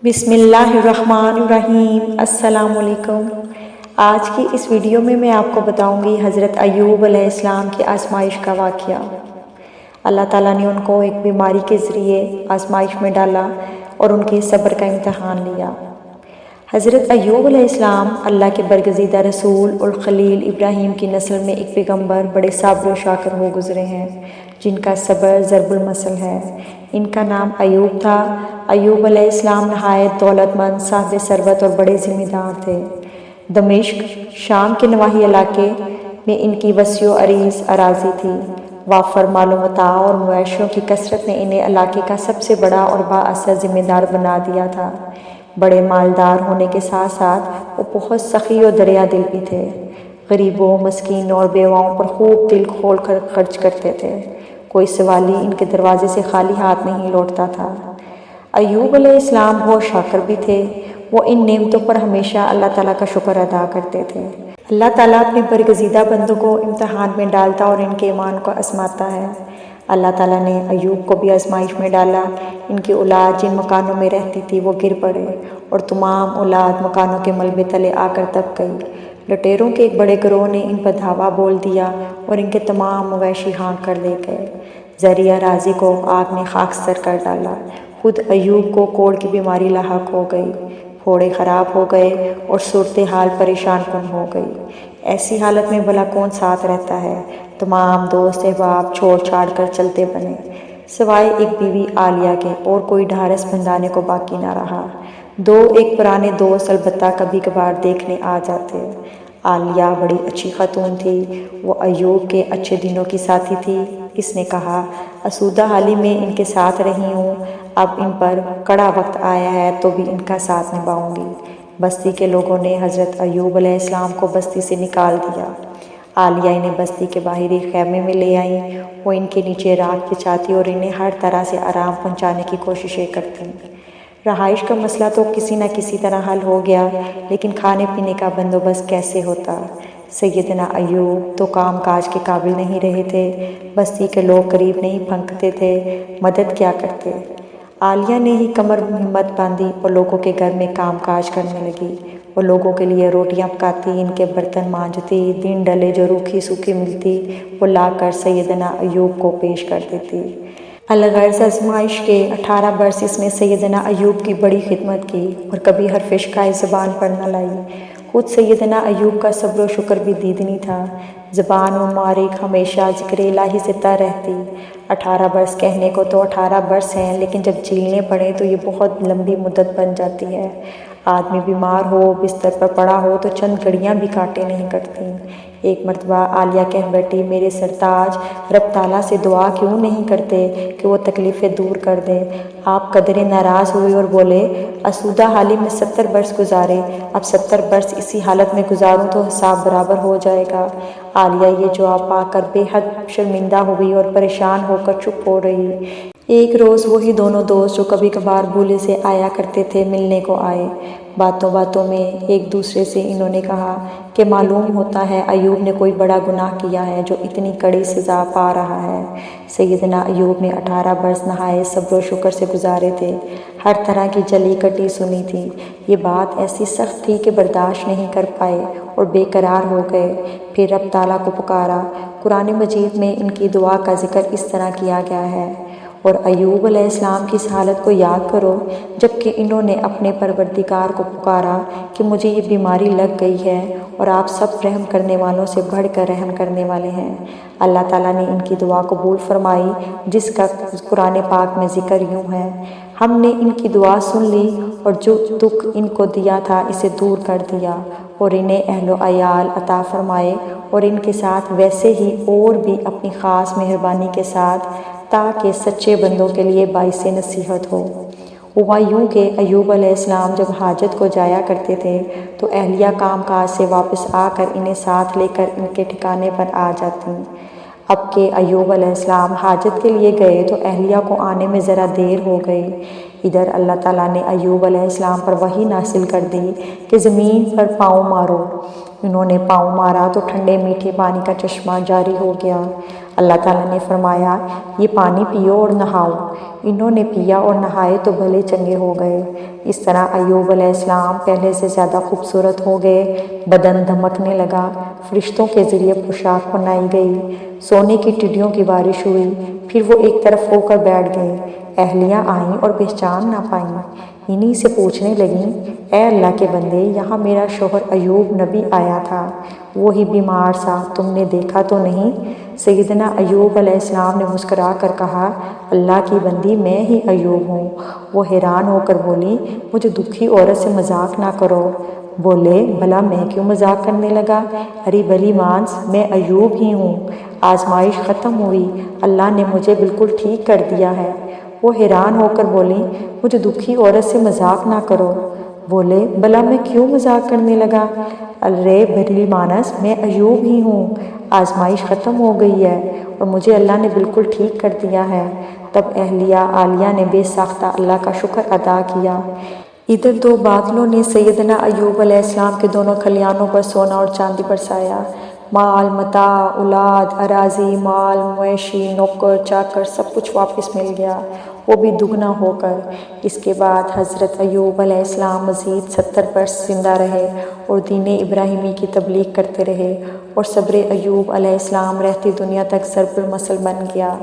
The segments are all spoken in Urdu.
بسم اللہ الرحمن الرحیم۔ السلام علیکم۔ آج کی اس ویڈیو میں آپ کو بتاؤں گی حضرت ایوب علیہ السلام کی آزمائش کا واقعہ۔ اللہ تعالیٰ نے ان کو ایک بیماری کے ذریعے آزمائش میں ڈالا اور ان کے صبر کا امتحان لیا۔ حضرت ایوب علیہ السلام اللہ کے برگزیدہ رسول الخلیل ابراہیم کی نسل میں ایک پیغمبر بڑے صابر و شاکر ہو گزرے ہیں، جن کا صبر ضرب المثل ہے۔ ان کا نام ایوب تھا۔ ایوب علیہ السلام نہایت دولت مند، صاحب ثروت اور بڑے ذمہ دار تھے۔ دمشق، شام کے نواحی علاقے میں ان کی وسیع و عریض اراضی تھی۔ وافر مال و متاع اور مویشیوں کی کثرت نے انہیں علاقے کا سب سے بڑا اور بااثر ذمہ دار بنا دیا تھا۔ بڑے مالدار ہونے کے ساتھ ساتھ وہ بہت سخی اور دریا دل بھی تھے۔ غریبوں، مسکینوں اور بیواؤں پر خوب دل کھول کر خرچ کرتے تھے۔ کوئی سوالی ان کے دروازے سے خالی ہاتھ نہیں لوٹتا تھا۔ ایوب علیہ السلام بہت شاکر بھی تھے۔ وہ ان نعمتوں پر ہمیشہ اللہ تعالیٰ کا شکر ادا کرتے تھے۔ اللہ تعالیٰ اپنے برگزیدہ بندوں کو امتحان میں ڈالتا اور ان کے ایمان کو آزماتا ہے۔ اللہ تعالیٰ نے ایوب کو بھی آزمائش میں ڈالا۔ ان کی اولاد جن مکانوں میں رہتی تھی وہ گر پڑے اور تمام اولاد مکانوں کے ملبے تلے آ کر دب گئی۔ لٹیروں کے ایک بڑے گروہ نے ان پر دھاوا بول دیا اور ان کے تمام مویشی ہانک کر لے گئے۔ زرعی اراضی کو آگ نے خاکستر کر ڈالا۔ خود ایوب کو کوڑ کی بیماری لاحق ہو گئی۔ پھوڑے خراب ہو گئے اور صورتحال پریشان کن ہو گئی۔ ایسی حالت میں بھلا کون ساتھ رہتا ہے؟ تمام دوست احباب چھوڑ چھاڑ کر چلتے بنے، سوائے ایک بیوی عالیہ کے اور کوئی ڈھارس بندھانے کو باقی نہ رہا۔ ایک پرانے دوست البتہ کبھی کبھار دیکھنے آ جاتے۔ عالیہ بڑی اچھی خاتون تھی۔ وہ ایوب کے اچھے دنوں کی ساتھی تھی۔ اس نے کہا، آسودہ حالی میں ان کے ساتھ رہی ہوں، اب ان پر کڑا وقت آیا ہے تو بھی ان کا ساتھ نبھاؤں گی۔ بستی کے لوگوں نے حضرت ایوب علیہ السلام کو بستی سے نکال دیا۔ عالیہ انہیں بستی کے باہر ایک خیمے میں لے آئیں۔ وہ ان کے نیچے راکھ بچھاتی اور انہیں ہر طرح سے آرام پہنچانے کی کوششیں کرتی۔ رہائش کا مسئلہ تو کسی نہ کسی طرح حل ہو گیا، لیکن کھانے پینے کا بندوبست کیسے ہوتا؟ سیدنا ایوب تو کام کاج کے قابل نہیں رہے تھے۔ بستی کے لوگ قریب نہیں پھنکتے تھے، مدد کیا کرتے؟ عالیہ نے ہی کمر ہمت باندھی اور لوگوں کے گھر میں کام کاج کرنے لگی۔ وہ لوگوں کے لیے روٹیاں پکاتی، ان کے برتن مانجتی، دن ڈلے جو روکھی سوکھی ملتی وہ لا کر سیدنا ایوب کو پیش کر دیتی۔ الغرض آزمائش کے 18 برس اس نے سیدنا ایوب کی بڑی خدمت کی اور کبھی حرف شکایت زبان پر نہ لائی۔ خود سیدنا ایوب کا صبر و شکر بھی دیدنی تھا۔ زبان مبارک ہمیشہ ذکر الہی سے تر رہتی۔ 18 برس کہنے کو تو 18 برس ہیں، لیکن جب جھیلنے پڑے تو یہ بہت لمبی مدت بن جاتی ہے۔ آدمی بیمار ہو، بستر پر پڑا ہو تو چند گھڑیاں بھی کاٹے نہیں کٹتی۔ ایک مرتبہ عالیہ کہہ بیٹھی، میرے سرتاج رب تعالیٰ سے دعا کیوں نہیں کرتے کہ وہ تکلیفیں دور کر دے؟ آپ قدرے ناراض ہوئے اور بولے، آسودہ حالی میں 70 برس گزارے، اب 70 برس اسی حالت میں گزاروں تو حساب برابر ہو جائے گا۔ عالیہ یہ جواب پا کر بے حد شرمندہ ہوئی اور پریشان ہو کر چپ ہو رہی۔ ایک روز وہی دونوں دوست جو کبھی کبھار بھولے سے آیا کرتے تھے ملنے کو آئے۔ باتوں باتوں میں ایک دوسرے سے انہوں نے کہا کہ معلوم ہوتا ہے ایوب نے کوئی بڑا گناہ کیا ہے جو اتنی کڑی سزا پا رہا ہے۔ سیدنا ایوب نے 18 برس نہایت صبر و شکر سے گزارے تھے، ہر طرح کی جلی کٹی سنی تھی۔ یہ بات ایسی سخت تھی کہ برداشت نہیں کر پائے اور بے قرار ہو گئے۔ پھر رب تعالیٰ کو پکارا۔ قرآن مجید میں ان کی دعا کا ذکر اس طرح کیا گیا ہے، اور ایوب علیہ السلام کی اس حالت کو یاد کرو جبکہ انہوں نے اپنے پروردگار کو پکارا کہ مجھے یہ بیماری لگ گئی ہے اور آپ سب رحم کرنے والوں سے بڑھ کر رحم کرنے والے ہیں۔ اللہ تعالیٰ نے ان کی دعا قبول فرمائی، جس کا قرآن پاک میں ذکر یوں ہے، ہم نے ان کی دعا سن لی اور جو دکھ ان کو دیا تھا اسے دور کر دیا اور انہیں اہل و عیال عطا فرمائے، اور ان کے ساتھ ویسے ہی اور بھی اپنی خاص مہربانی کے ساتھ، تاکہ سچے بندوں کے لیے باعث نصیحت ہو۔ ہوا یوں کہ ایوب علیہ السلام جب حاجت کو جایا کرتے تھے تو اہلیہ کام کاج سے واپس آ کر انہیں ساتھ لے کر ان کے ٹھکانے پر آ جاتی۔ اب کہ ایوب علیہ السلام حاجت کے لیے گئے تو اہلیہ کو آنے میں ذرا دیر ہو گئی۔ ادھر اللہ تعالیٰ نے ایوب علیہ السلام پر وحی نازل کر دی کہ زمین پر پاؤں مارو۔ انہوں نے پاؤں مارا تو ٹھنڈے میٹھے پانی کا چشمہ جاری ہو گیا۔ اللہ تعالیٰ نے فرمایا یہ پانی پیو اور نہاؤ۔ انہوں نے پیا اور نہائے تو بھلے چنگے ہو گئے۔ اس طرح ایوب علیہ السلام پہلے سے زیادہ خوبصورت ہو گئے، بدن دھمکنے لگا، فرشتوں کے ذریعے پوشاک بنائی گئی، سونے کی ٹڈیوں کی بارش ہوئی، پھر وہ ایک طرف ہو کر بیٹھ گئے۔ اہلیہ آئیں اور پہچان نہ پائیں، انہی سے پوچھنے لگیں اے اللہ کے بندے، یہاں میرا شوہر ایوب نبی آیا تھا، وہی بیمار سا، تم نے دیکھا تو نہیں؟ سیدنا ایوب علیہ السلام نے مسکرا کر کہا اللہ کی بندی میں ہی ایوب ہوں۔ وہ حیران ہو کر بولی مجھے دکھی عورت سے مذاق نہ کرو۔ بولے بھلا میں کیوں مذاق کرنے لگا؟ ارے بھلی مانس میں ایوب ہی ہوں، آزمائش ختم ہوئی، اللہ نے مجھے بالکل ٹھیک کر دیا ہے۔ وہ حیران ہو کر بولی مجھے دکھی عورت سے مذاق نہ کرو۔ بولے بھلا میں کیوں مذاق کرنے لگا؟ ارے بھلی مانس میں ایوب ہی ہوں، آزمائش ختم ہو گئی ہے اور مجھے اللہ نے بالکل ٹھیک کر دیا ہے۔ تب اہلیہ عالیہ نے بے ساختہ اللہ کا شکر ادا کیا۔ ادھر دو بادلوں نے سیدنا ایوب علیہ السلام کے دونوں کھلیانوں پر سونا اور چاندی برسایا۔ مال متاع، اولاد، اراضی، مال مویشی، نوکر چاکر سب کچھ واپس مل گیا، وہ بھی دگنا ہو کر۔ اس کے بعد حضرت ایوب علیہ السلام مزید 70 برس زندہ رہے اور دین ابراہیمی کی تبلیغ کرتے رہے، اور صبر ایوب علیہ السلام رہتی دنیا تک ضرب المثل بن گیا۔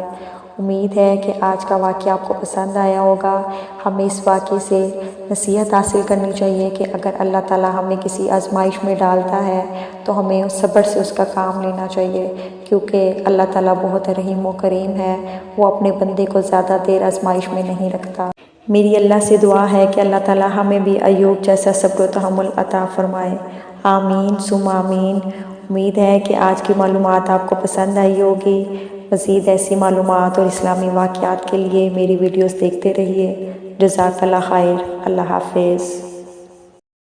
امید ہے کہ آج کا واقعہ آپ کو پسند آیا ہوگا۔ ہمیں اس واقعے سے نصیحت حاصل کرنی چاہیے کہ اگر اللہ تعالیٰ ہمیں کسی آزمائش میں ڈالتا ہے تو ہمیں اس صبر سے اس کا کام لینا چاہیے، کیونکہ اللہ تعالیٰ بہت رحیم و کریم ہے، وہ اپنے بندے کو زیادہ دیر آزمائش میں نہیں رکھتا۔ میری اللہ سے دعا ہے کہ اللہ تعالیٰ ہمیں بھی ایوب جیسا صبر و تحمل عطا فرمائے۔ آمین ثم آمین۔ امید ہے کہ آج کی معلومات آپ کو پسند آئی ہوگی۔ مزید ایسی معلومات اور اسلامی واقعات کے لیے میری ویڈیوز دیکھتے رہیے۔ جزاک اللہ خیر۔ اللہ حافظ۔